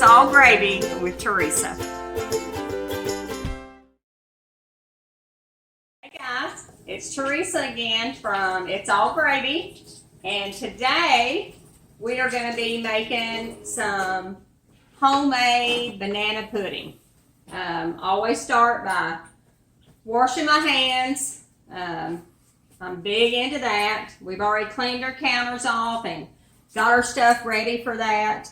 It's All Gravy with Teresa. Hey guys, it's Teresa again from It's All Gravy, and today we are going to be making some homemade banana pudding. Always start by washing my hands. I'm big into that. We've already cleaned our counters off and got our stuff ready for that.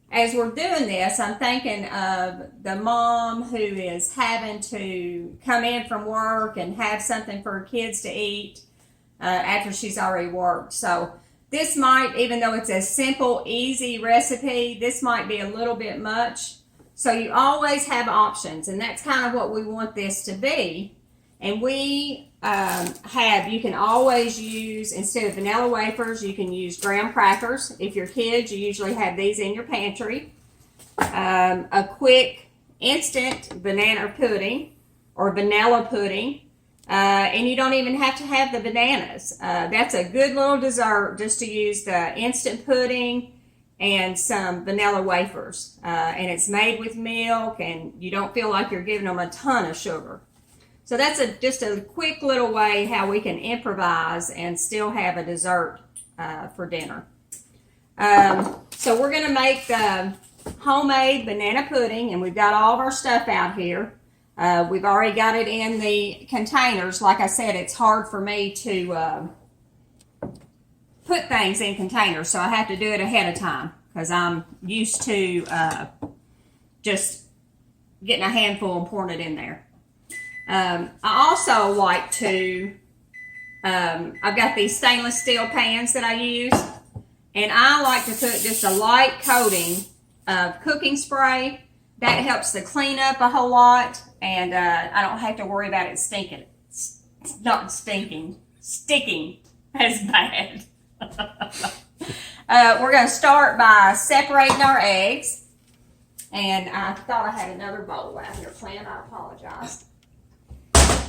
As we're doing this, I'm thinking of the mom who is having to come in from work and have something for her kids to eat after she's already worked. So this might, even though it's a simple, easy recipe, this might be a little bit much. So you always have options, and that's kind of what we want this to be. And we you can always use, instead of vanilla wafers, you can use graham crackers. If you're kids, you usually have these in your pantry. A quick, instant banana pudding or vanilla pudding. And you don't even have to have the bananas. That's a good little dessert just to use the instant pudding and some vanilla wafers. And it's made with milk, and you don't feel like you're giving them a ton of sugar. So that's just a quick little way how we can improvise and still have a dessert for dinner. So we're going to make the homemade banana pudding, and we've got all of our stuff out here. We've already got it in the containers. Like I said, it's hard for me to put things in containers, so I have to do it ahead of time because I'm used to just getting a handful and pouring it in there. I also like to, I've got these stainless steel pans that I use, and I like to put just a light coating of cooking spray. That helps to clean up a whole lot, and I don't have to worry about it stinking. It's not stinking, sticking as bad. We're going to start by separating our eggs, and I thought I had another bowl out here planned. I apologize.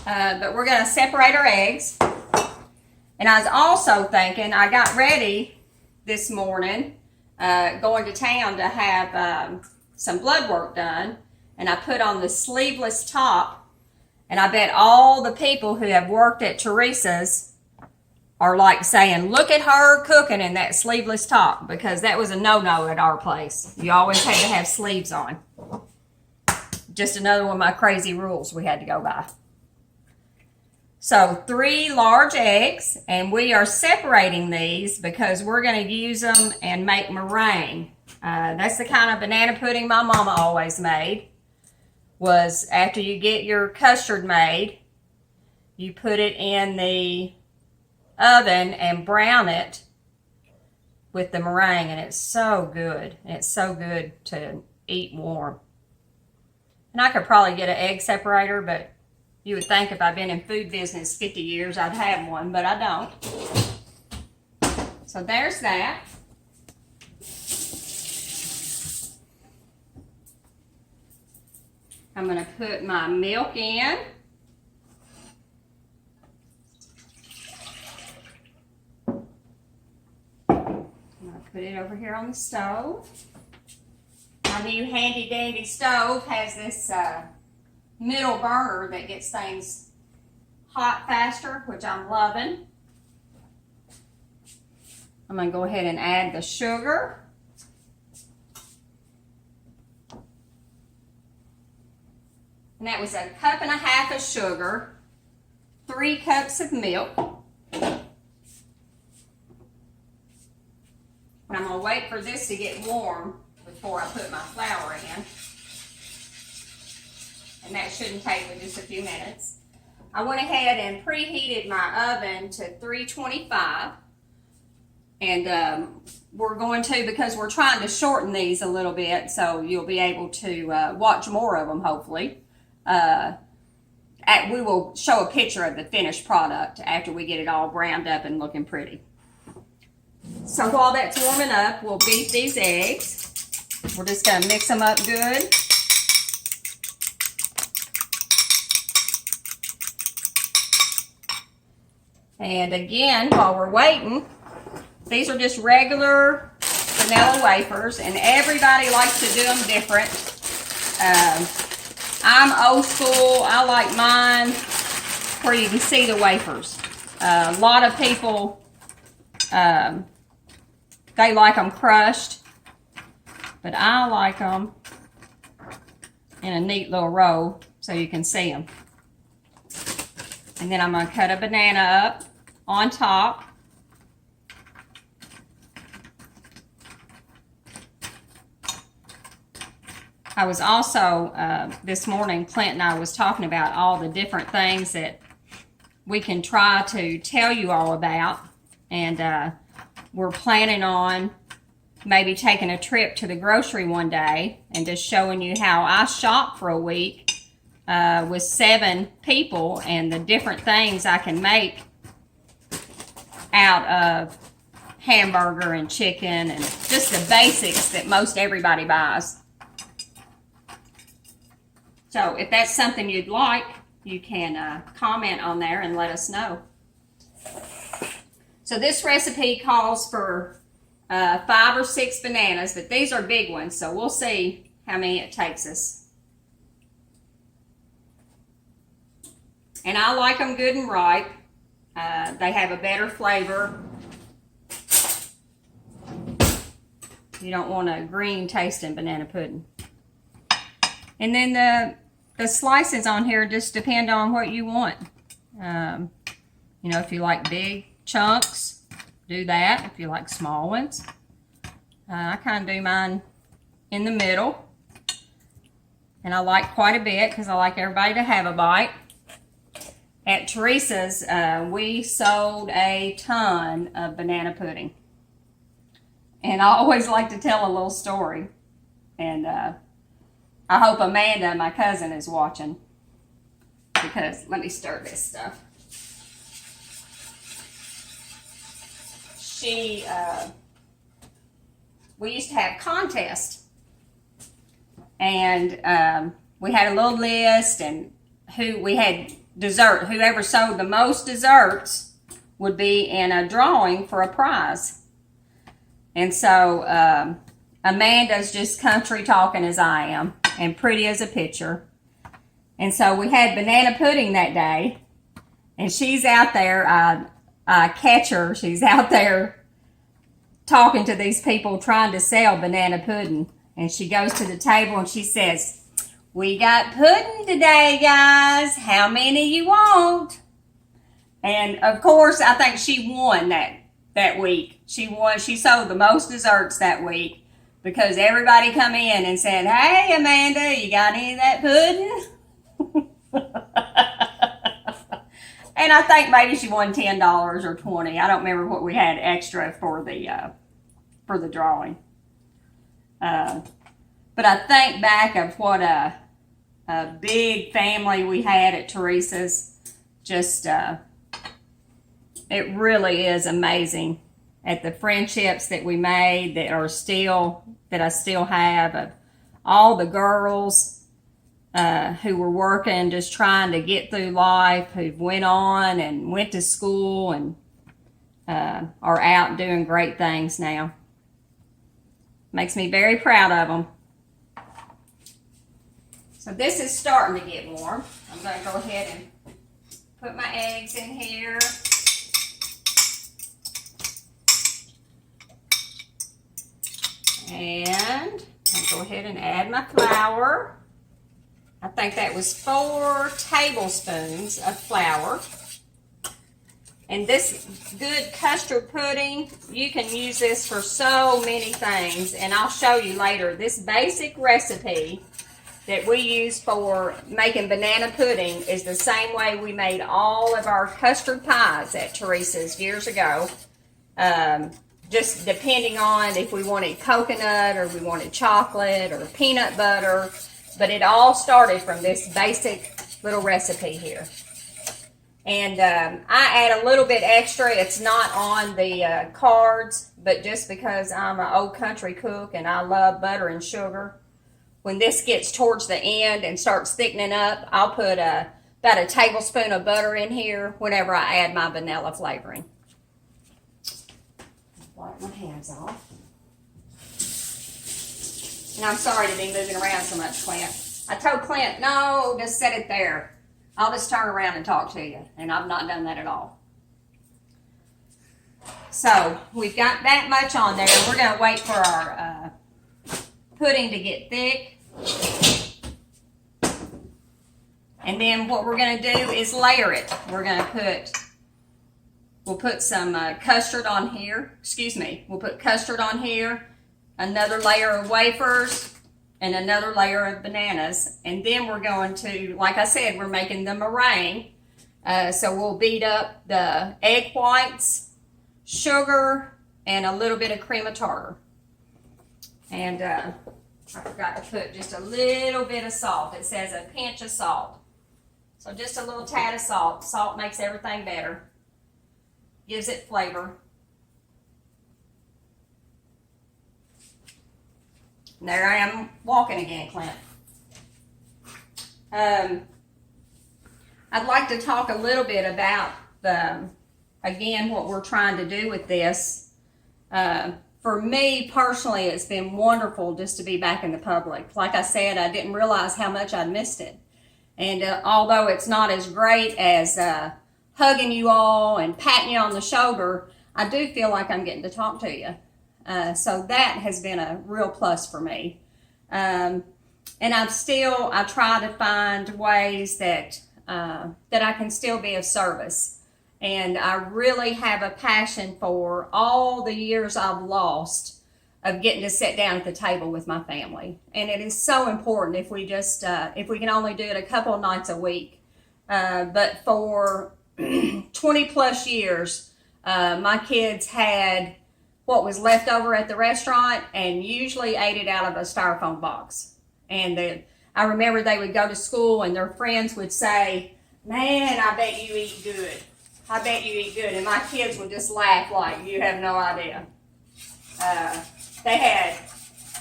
But we're going to separate our eggs. And I was also thinking, I got ready this morning, going to town to have some blood work done. And I put on the sleeveless top. And I bet all the people who have worked at Teresa's are like saying, look at her cooking in that sleeveless top. Because that was a no-no at our place. You always had to have sleeves on. Just another one of my crazy rules we had to go by. So 3 large eggs, and we are separating these because we're going to use them and make meringue. That's the kind of banana pudding my mama always made. Was after you get your custard made, you put it in the oven and brown it with the meringue, and it's so good. It's so good to eat warm. And I could probably get an egg separator, but you would think if I've been in food business 50 years, I'd have one, but I don't. So there's that. I'm going to put my milk in. I'm going to put it over here on the stove. My new handy dandy stove has this middle burner that gets things hot faster, which I'm loving. I'm going to go ahead and add the sugar. And that was 1.5 cups of sugar, 3 cups of milk. And I'm going to wait for this to get warm before I put my flour in. And that shouldn't take but just a few minutes. I went ahead and preheated my oven to 325. And we're going to, because we're trying to shorten these a little bit, so you'll be able to watch more of them, hopefully. We will show a picture of the finished product after we get it all browned up and looking pretty. So while that's warming up, we'll beat these eggs. We're just going to mix them up good. And again, while we're waiting, these are just regular Nila Wafers, and everybody likes to do them different. I'm old school. I like mine where you can see the wafers. A lot of people, they like them crushed, but I like them in a neat little row so you can see them. And then I'm going to cut a banana up on top. I was also, this morning, Clint and I was talking about all the different things that we can try to tell you all about. And we're planning on maybe taking a trip to the grocery one day and just showing you how I shop for a week with 7 people and the different things I can make out of hamburger and chicken and just the basics that most everybody buys. So if that's something you'd like, you can comment on there and let us know. So this recipe calls for 5 or 6 bananas, but these are big ones, so we'll see how many it takes us. And I like them good and ripe. They have a better flavor. You don't want a green tasting banana pudding. And then the slices on here just depend on what you want. You know, if you like big chunks, do that. If you like small ones, I kind of do mine in the middle. And I like quite a bit because I like everybody to have a bite. At Teresa's, we sold a ton of banana pudding. And I always like to tell a little story. And I hope Amanda, my cousin, is watching, because let me stir this stuff. We used to have contests, and we had a little list, and we had dessert. Whoever sold the most desserts would be in a drawing for a prize. And so Amanda's just country talking as I am, and pretty as a picture. And so we had banana pudding that day, and she's out there, I catch her, she's out there talking to these people trying to sell banana pudding. And she goes to the table and she says, "We got pudding today, guys. How many you want?" And of course, I think she won that week. She won. She sold the most desserts that week, because everybody come in and said, "Hey, Amanda, you got any of that pudding?" And I think maybe she won $10 or $20. I don't remember what we had extra for the drawing. But I think back of what a big family we had at Teresa's. Just it really is amazing at the friendships that we made that I still have, of all the girls who were working, just trying to get through life, who went on and went to school and are out doing great things now. Makes me very proud of them. So this is starting to get warm. I'm going to go ahead and put my eggs in here. And I'll go ahead and add my flour. I think that was 4 tablespoons of flour. And this good custard pudding, you can use this for so many things. And I'll show you later. This basic recipe that we use for making banana pudding is the same way we made all of our custard pies at Teresa's years ago. Just depending on if we wanted coconut or we wanted chocolate or peanut butter. But it all started from this basic little recipe here. And I add a little bit extra. It's not on the cards, but just because I'm an old country cook and I love butter and sugar, when this gets towards the end and starts thickening up, I'll put about a tablespoon of butter in here whenever I add my vanilla flavoring. Wipe my hands off. And I'm sorry to be moving around so much, Clint. I told Clint, no, just set it there. I'll just turn around and talk to you. And I've not done that at all. So we've got that much on there. We're going to wait for our pudding to get thick. And then what we're going to do is layer it. We'll put some custard on here. Excuse me. We'll put custard on here, another layer of wafers, and another layer of bananas. And then we're going to, like I said, we're making the meringue. So we'll beat up the egg whites, sugar, and a little bit of cream of tartar. And I forgot to put just a little bit of salt. It says a pinch of salt. So just a little tad of salt. Salt makes everything better. Gives it flavor. And there I am walking again, Clint. I'd like to talk a little bit about again, what we're trying to do with this. For me personally, it's been wonderful just to be back in the public. Like I said, I didn't realize how much I'd missed it. And although it's not as great as hugging you all and patting you on the shoulder, I do feel like I'm getting to talk to you. So that has been a real plus for me. And I try to find ways that I can still be of service. And I really have a passion for all the years I've lost of getting to sit down at the table with my family. And it is so important if we can only do it a couple of nights a week. But for 20 plus years, my kids had what was left over at the restaurant and usually ate it out of a styrofoam box. And I remember they would go to school and their friends would say, "Man, I bet you eat good. I bet you eat good." And my kids would just laugh like, "You have no idea."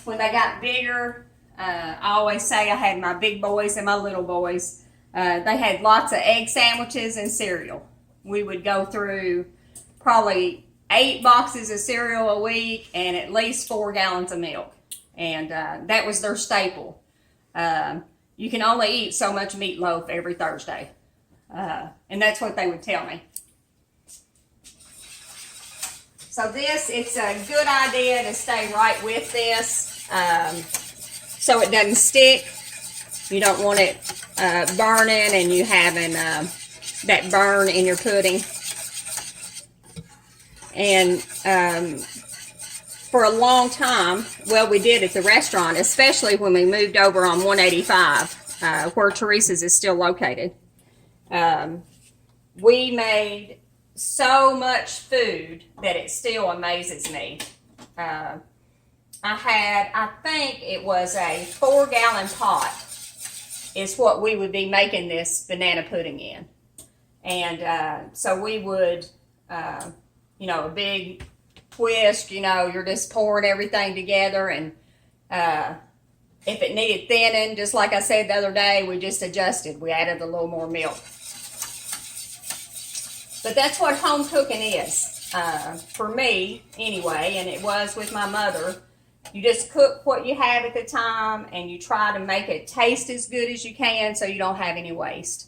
When they got bigger, I always say I had my big boys and my little boys. They had lots of egg sandwiches and cereal. We would go through probably 8 boxes of cereal a week and at least 4 gallons of milk. And that was their staple. You can only eat so much meatloaf every Thursday. And that's what they would tell me. So it's a good idea to stay right with this so it doesn't stick. You don't want it burning and you having that burn in your pudding. And for a long time, well, we did at the restaurant, especially when we moved over on 185, where Teresa's is still located. We made so much food that it still amazes me. I think it was a 4-gallon pot is what we would be making this banana pudding in. And so we would, a big twist, you're just pouring everything together. And if it needed thinning, just like I said the other day, we just adjusted. We added a little more milk. But that's what home cooking is, for me anyway, and it was with my mother. You just cook what you have at the time, and you try to make it taste as good as you can so you don't have any waste.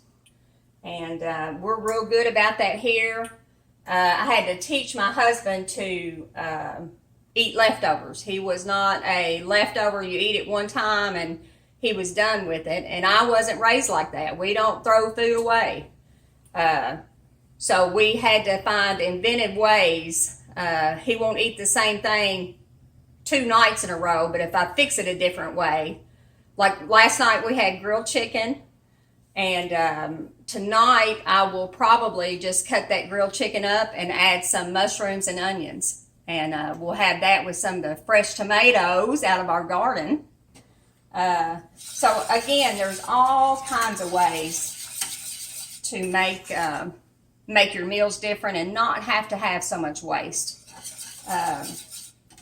And we're real good about that here. I had to teach my husband to eat leftovers. He was not a leftover, you eat it one time and he was done with it. And I wasn't raised like that. We don't throw food away. So we had to find inventive ways. He won't eat the same thing 2 nights in a row, but if I fix it a different way, like last night we had grilled chicken, and tonight I will probably just cut that grilled chicken up and add some mushrooms and onions, and we'll have that with some of the fresh tomatoes out of our garden. So again, there's all kinds of ways to make your meals different and not have to have so much waste.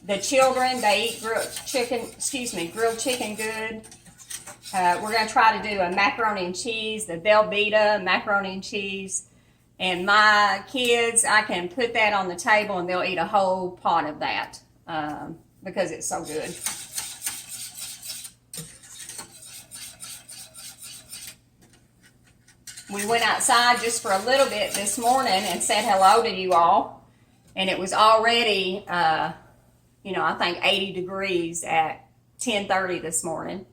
The children, they eat grilled chicken good. We're going to try to do a macaroni and cheese, the Velveeta macaroni and cheese. And my kids, I can put that on the table and they'll eat a whole pot of that because it's so good. we went outside just for a little bit this morning and said hello to you all. And it was already, I think 80 degrees at 10:30 this morning.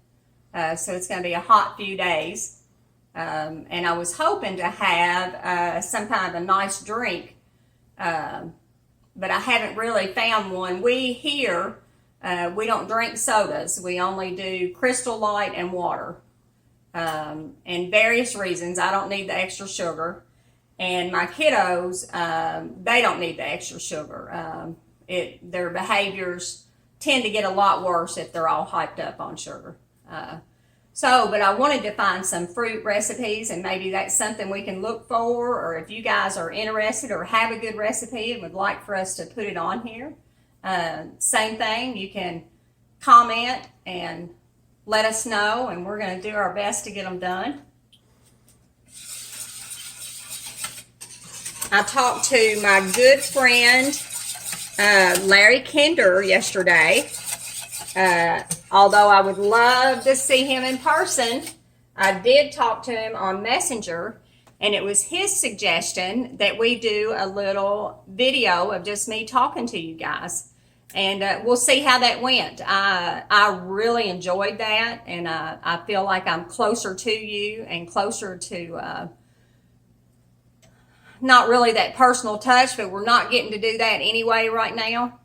So it's going to be a hot few days. And I was hoping to have some kind of a nice drink, but I haven't really found one. We don't drink sodas. We only do Crystal Light and water. And various reasons. I don't need the extra sugar. And my kiddos, they don't need the extra sugar. Their behaviors tend to get a lot worse if they're all hyped up on sugar. But I wanted to find some fruit recipes, and maybe that's something we can look for, or if you guys are interested or have a good recipe and would like for us to put it on here, same thing, you can comment and let us know, and we're going to do our best to get them done. I talked to my good friend Larry Kinder yesterday. Although I would love to see him in person, I did talk to him on Messenger, and it was his suggestion that we do a little video of just me talking to you guys. And we'll see how that went. I really enjoyed that, and I feel like I'm closer to you and closer to not really that personal touch, but we're not getting to do that anyway right now.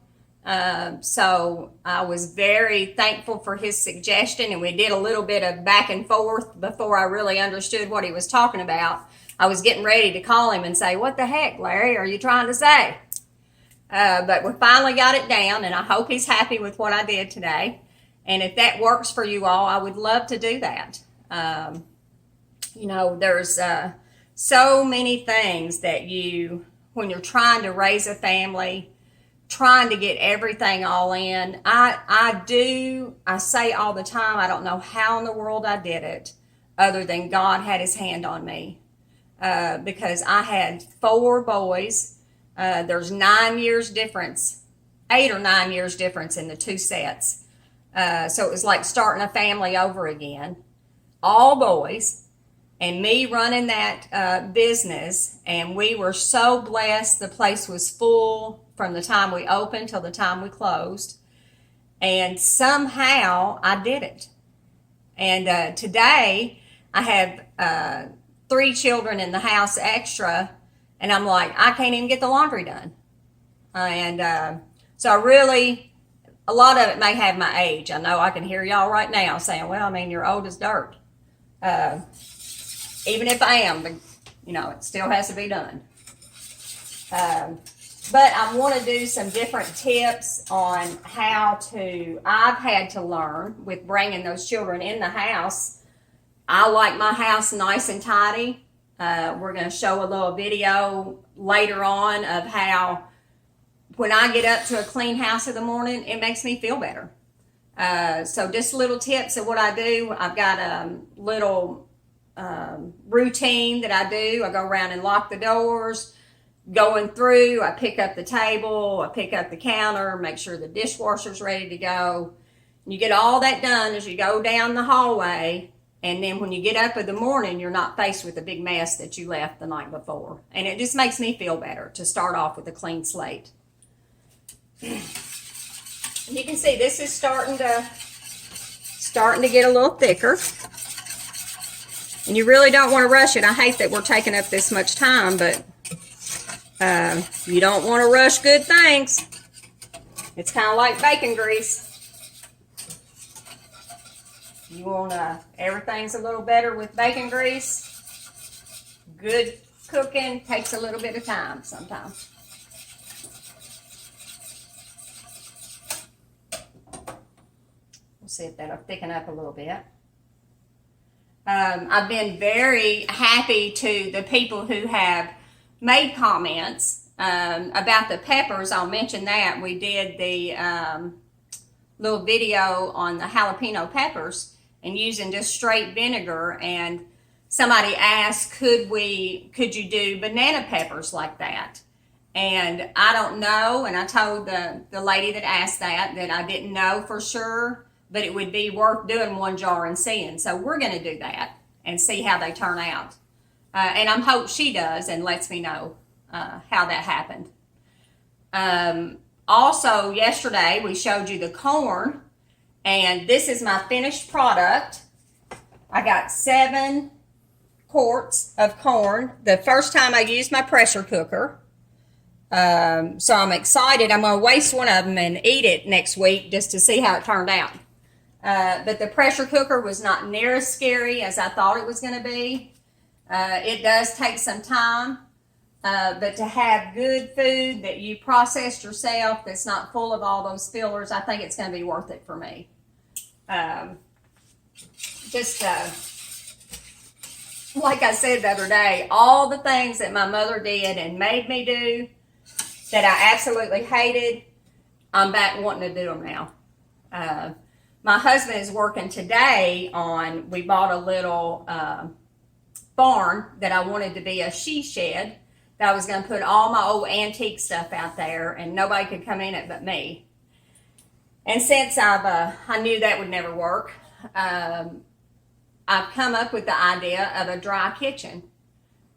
So I was very thankful for his suggestion, and we did a little bit of back and forth before I really understood what he was talking about. I was getting ready to call him and say, "What the heck, Larry, are you trying to say?" But we finally got it down, and I hope he's happy with what I did today. And if that works for you all, I would love to do that. There's so many things that when you're trying to raise a family, trying to get everything all in. I say all the time, I don't know how in the world I did it other than God had his hand on me. Because I had 4 boys. There's 9 years difference, 8 or 9 years difference in the 2 sets. So it was like starting a family over again. All boys, and me running that business. And we were so blessed. The place was full from the time we opened till the time we closed. And somehow I did it. And today I have 3 children in the house extra, and I'm like, I can't even get the laundry done. So a lot of it may have my age. I know I can hear y'all right now saying, well, I mean, you're old as dirt. Even if I am, it still has to be done. But I want to do some different tips on I've had to learn with bringing those children in the house. I like my house nice and tidy. We're going to show a little video later on of how when I get up to a clean house in the morning, it makes me feel better. So just little tips of what I do. I've got a little routine that I do. I go around and lock the doors. Going through, I pick up the table, I pick up the counter, make sure the dishwasher's ready to go. And you get all that done as you go down the hallway, and then when you get up in the morning, you're not faced with a big mess that you left the night before. And it just makes me feel better to start off with a clean slate. You can see this is starting to get a little thicker. And you really don't want to rush it. I hate that we're taking up this much time, but you don't want to rush good things. It's kind of like bacon grease. You want everything's a little better with bacon grease. Good cooking takes a little bit of time sometimes. We'll see if that'll thicken up a little bit. I've been very happy to the people who have made comments about the peppers. I'll mention that. We did the little video on the jalapeno peppers and using just straight vinegar, and somebody asked, could you do banana peppers like that? And I don't know, and I told the lady that asked that I didn't know for sure, but it would be worth doing 1 jar and seeing. So we're going to do that and see how they turn out. And I hope she does and lets me know how that happened. Also, yesterday we showed you the corn, and this is my finished product. I got 7 quarts of corn. The first time I used my pressure cooker. So I'm excited. I'm going to waste one of them and eat it next week just to see how it turned out. But the pressure cooker was not near as scary as I thought it was going to be. It does take some time, but to have good food that you processed yourself that's not full of all those fillers, I think it's going to be worth it for me. Like I said the other day, all the things that my mother did and made me do that I absolutely hated, I'm back wanting to do them now. My husband is working today on, we bought a little barn that I wanted to be a she shed, that I was going to put all my old antique stuff out there and nobody could come in it but me. And since I knew that would never work, I've come up with the idea of a dry kitchen.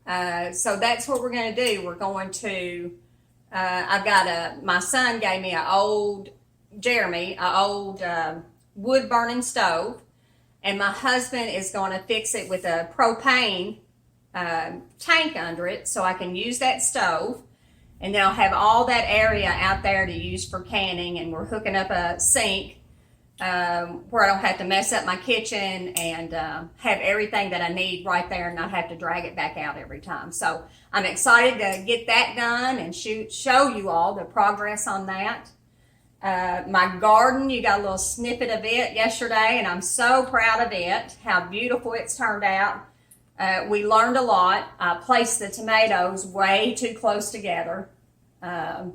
So that's what we're going to do. We're going to, my son gave me an old wood burning stove, and my husband is going to fix it with a propane tank under it so I can use that stove. And then I'll have all that area out there to use for canning, and we're hooking up a sink where I don't have to mess up my kitchen and have everything that I need right there and not have to drag it back out every time. So I'm excited to get that done and show you all the progress on that. My garden, you got a little snippet of it yesterday, and I'm so proud of it, how beautiful it's turned out. We learned a lot. I placed the tomatoes way too close together. The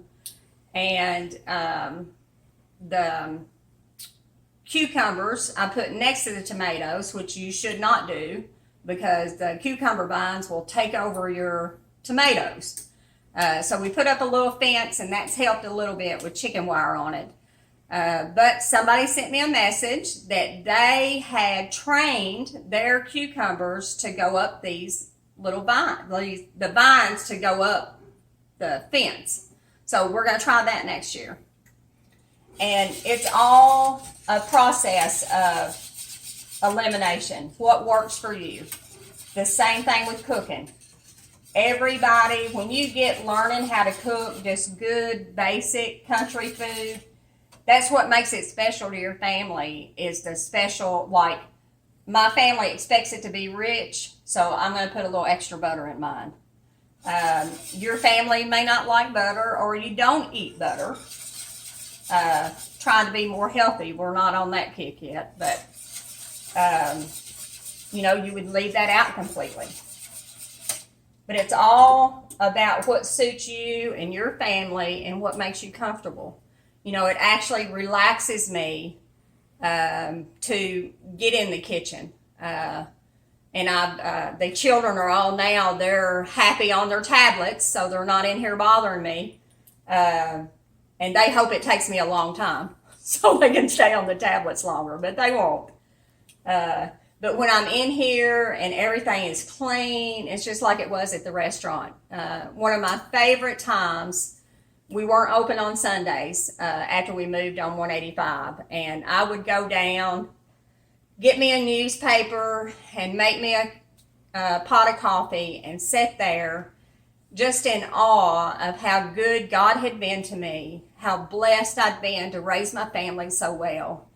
cucumbers I put next to the tomatoes, which you should not do because the cucumber vines will take over your tomatoes. So we put up a little fence, and that's helped a little bit with chicken wire on it. But somebody sent me a message that they had trained their cucumbers to go up these little vines, the vines to go up the fence. So we're going to try that next year. And it's all a process of elimination. What works for you? The same thing with cooking. Everybody, when you get learning how to cook just good, basic country food, that's what makes it special to your family, is the special, like, my family expects it to be rich, so I'm going to put a little extra butter in mine. Your family may not like butter, or you don't eat butter. Trying to be more healthy. We're not on that kick yet, but, you would leave that out completely. But it's all about what suits you and your family and what makes you comfortable. It actually relaxes me to get in the kitchen. And the children are all now, they're happy on their tablets, so they're not in here bothering me. And they hope it takes me a long time so they can stay on the tablets longer, but they won't. But when I'm in here and everything is clean, it's just like it was at the restaurant. One of my favorite times, we weren't open on Sundays after we moved on 185, and I would go down, get me a newspaper, and make me a pot of coffee and sit there just in awe of how good God had been to me, how blessed I'd been to raise my family so well.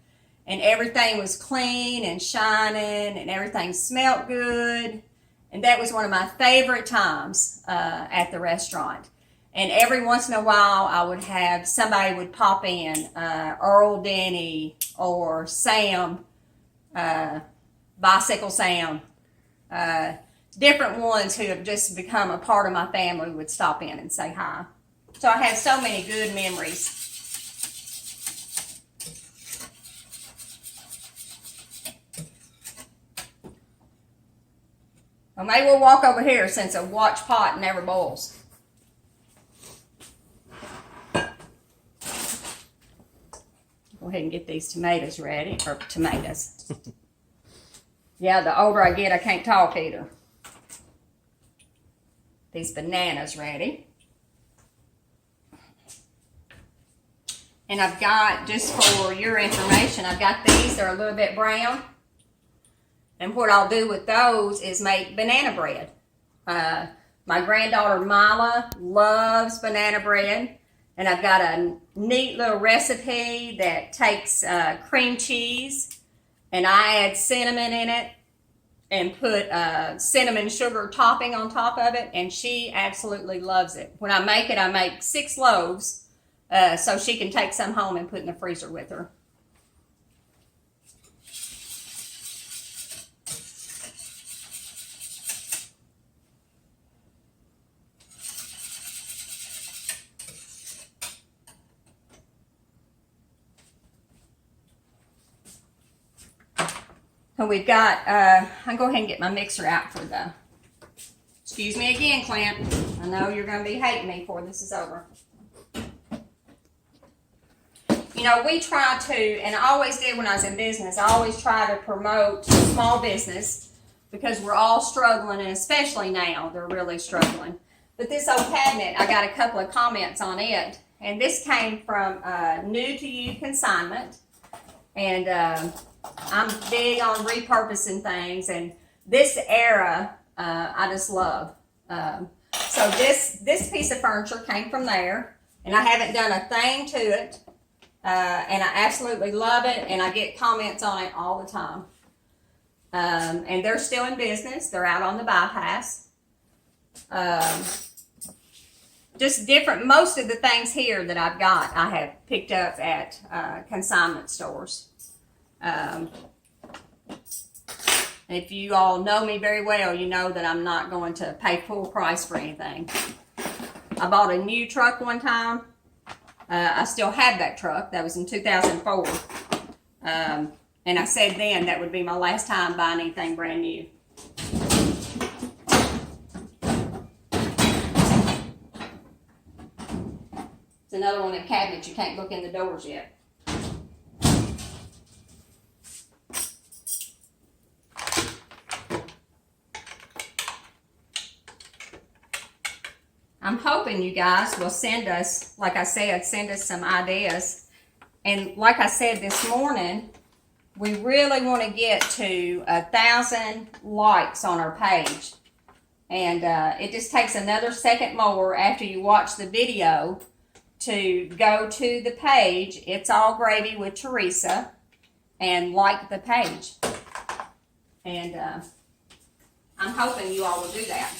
And everything was clean and shining, and everything smelled good. And that was one of my favorite times at the restaurant. And every once in a while, I would have somebody would pop in, Earl Denny or Sam, Bicycle Sam, different ones who have just become a part of my family would stop in and say hi. So I have so many good memories. Well, maybe we'll walk over here since a watch pot never boils. Go ahead and get these tomatoes ready, or tomatoes. Yeah, the older I get, I can't talk either. these bananas ready. And I've got, just for your information, I've got these. They're a little bit brown. And what I'll do with those is make banana bread. My granddaughter Mila loves banana bread. And I've got a neat little recipe that takes cream cheese. And I add cinnamon in it. And put cinnamon sugar topping on top of it. And she absolutely loves it. When I make 6 loaves. So she can take some home and put in the freezer with her. So we've got, I'll go ahead and get my mixer out for the, excuse me again, Clint. I know you're going to be hating me before this is over. You know, we try to, and I always did when I was in business, I always try to promote small business because we're all struggling, and especially now, they're really struggling. But this old cabinet, I got a couple of comments on it, and this came from New to You Consignment, and I'm big on repurposing things, and this era, I just love. So this piece of furniture came from there, and I haven't done a thing to it. And I absolutely love it, and I get comments on it all the time. And they're still in business. They're out on the bypass. Just different, most of the things here that I've got, I have picked up at consignment stores. If you all know me very well, you know that I'm not going to pay full price for anything. I bought a new truck one time. I still have that truck. That was in 2004. And I said then that would be my last time buying anything brand new. It's another one of the cabinets. You can't look in the doors yet. I'm hoping you guys will send us, like I said, send us some ideas. And like I said this morning, we really want to get to 1,000 likes on our page. And it just takes another second more after you watch the video to go to the page, It's All Gravy with Teresa, and like the page. And I'm hoping you all will do that.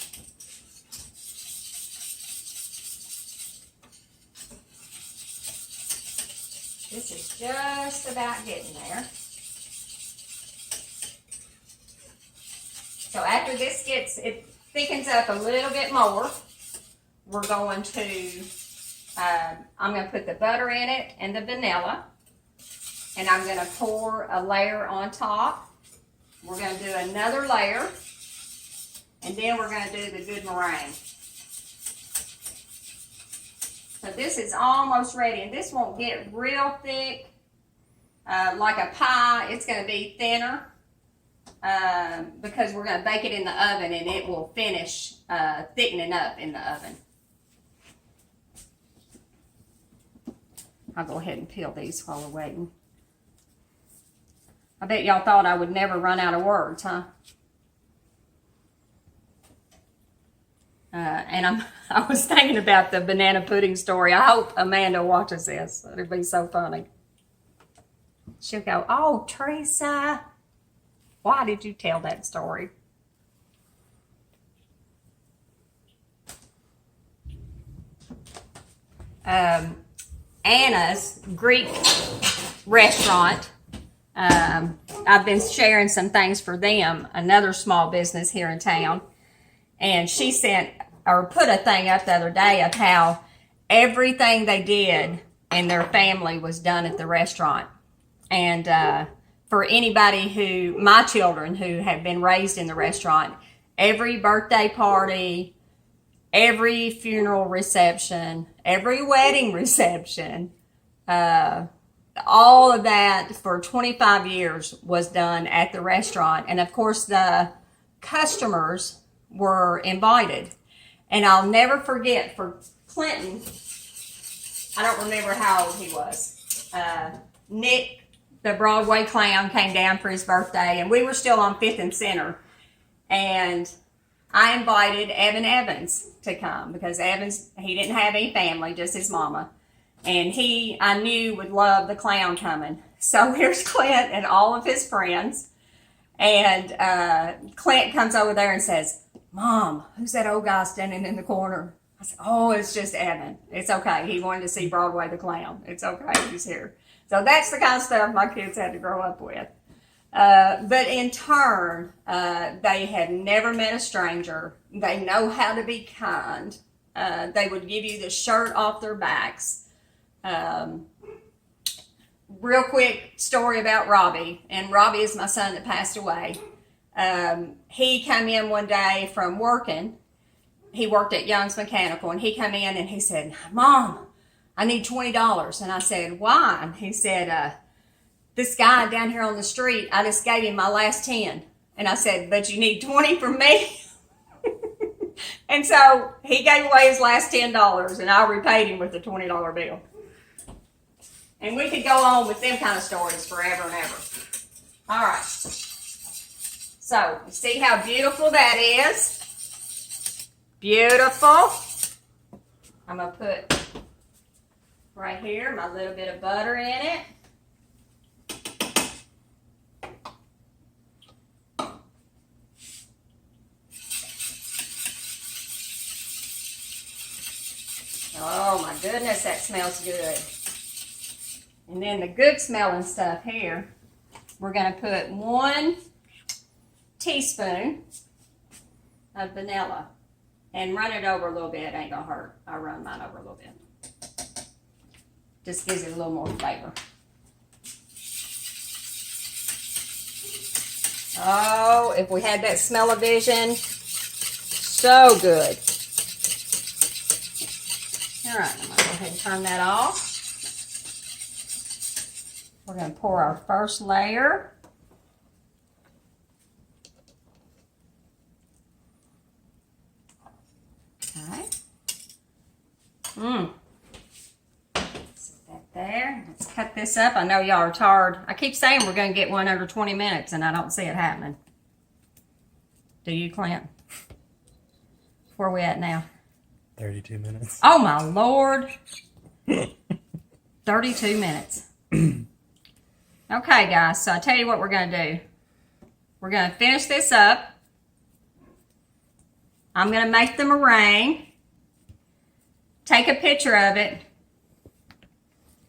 This is just about getting there. So after this it thickens up a little bit more, we're going to, I'm going to put the butter in it and the vanilla. And I'm going to pour a layer on top. We're going to do another layer. And then we're going to do the good meringue. So this is almost ready, and this won't get real thick like a pie. It's going to be thinner because we're going to bake it in the oven, and it will finish thickening up in the oven. I'll go ahead and peel these while we're waiting. I bet y'all thought I would never run out of words, huh? And I was thinking about the banana pudding story. I hope Amanda watches this. It'll be so funny. She'll go, "Oh, Teresa, why did you tell that story?" Anna's Greek restaurant. I've been sharing some things for them, another small business here in town. And she sent or put a thing up the other day of how everything they did in their family was done at the restaurant. And for anybody who, my children who have been raised in the restaurant, every birthday party, every funeral reception, every wedding reception, all of that for 25 years was done at the restaurant. And of course the customers were invited. And I'll never forget, for Clinton, I don't remember how old he was. Nick, the Broadway clown, came down for his birthday, and we were still on 5th and Center. And I invited Evan Evans to come because Evans, he didn't have any family, just his mama. And he, I knew, would love the clown coming. So here's Clint and all of his friends. And Clint comes over there and says, "Mom, who's that old guy standing in the corner?" I said, "Oh, it's just Evan. It's okay. He wanted to see Broadway the clown. It's okay. He's here." So that's the kind of stuff my kids had to grow up with. But in turn, they had never met a stranger. They know how to be kind. They would give you the shirt off their backs. Real quick story about Robbie. And Robbie is my son that passed away. He came in one day from working. He worked at Young's Mechanical, and he came in and he said, "Mom, I need $20. And I said, "Why?" And he said, "This guy down here on the street, I just gave him my last 10. And I said, "But you need 20 from me?" And so he gave away his last $10, and I repaid him with a $20 bill. And we could go on with them kind of stories forever and ever. All right. So, you see how beautiful that is? Beautiful. I'm going to put right here my little bit of butter in it. Oh my goodness, that smells good. And then the good smelling stuff here, we're going to put 1 teaspoon of vanilla and run it over a little bit. It ain't going to hurt. I'll run mine over a little bit. Just gives it a little more flavor. Oh, if we had that smell-o-vision, so good. All right, I'm going to go ahead and turn that off. We're going to pour our first layer. All right. Set that there. Let's cut this up. I know y'all are tired. I keep saying we're going to get one under 20 minutes, and I don't see it happening. Do you, Clint? Where are we at now? 32 minutes. Oh, my Lord. 32 minutes. Okay, guys, so I tell you what we're going to do. We're going to finish this up. I'm going to make the meringue, take a picture of it,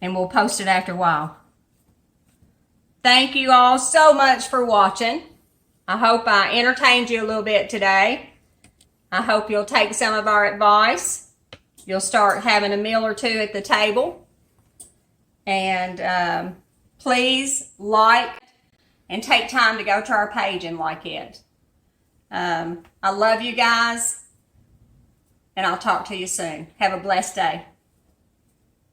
and we'll post it after a while. Thank you all so much for watching. I hope I entertained you a little bit today. I hope you'll take some of our advice. You'll start having a meal or two at the table. And please like and take time to go to our page and like it. I love you guys, and I'll talk to you soon. Have a blessed day.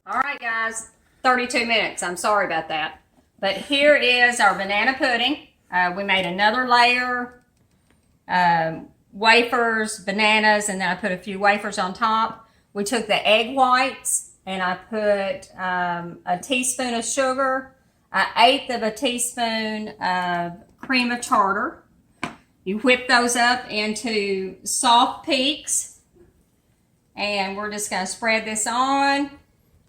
All right, guys, 32 minutes. I'm sorry about that. But here is our banana pudding. We made another layer, wafers, bananas, and then I put a few wafers on top. We took the egg whites, and I put a teaspoon of sugar, 1/8 of a teaspoon of cream of tartar. You whip those up into soft peaks, and we're just going to spread this on.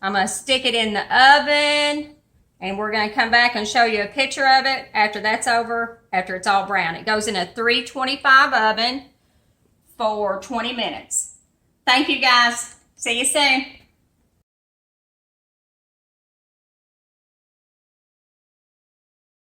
I'm going to stick it in the oven, and we're going to come back and show you a picture of it after that's over, after it's all brown. It goes in a 325 oven for 20 minutes. Thank you, guys. See you soon.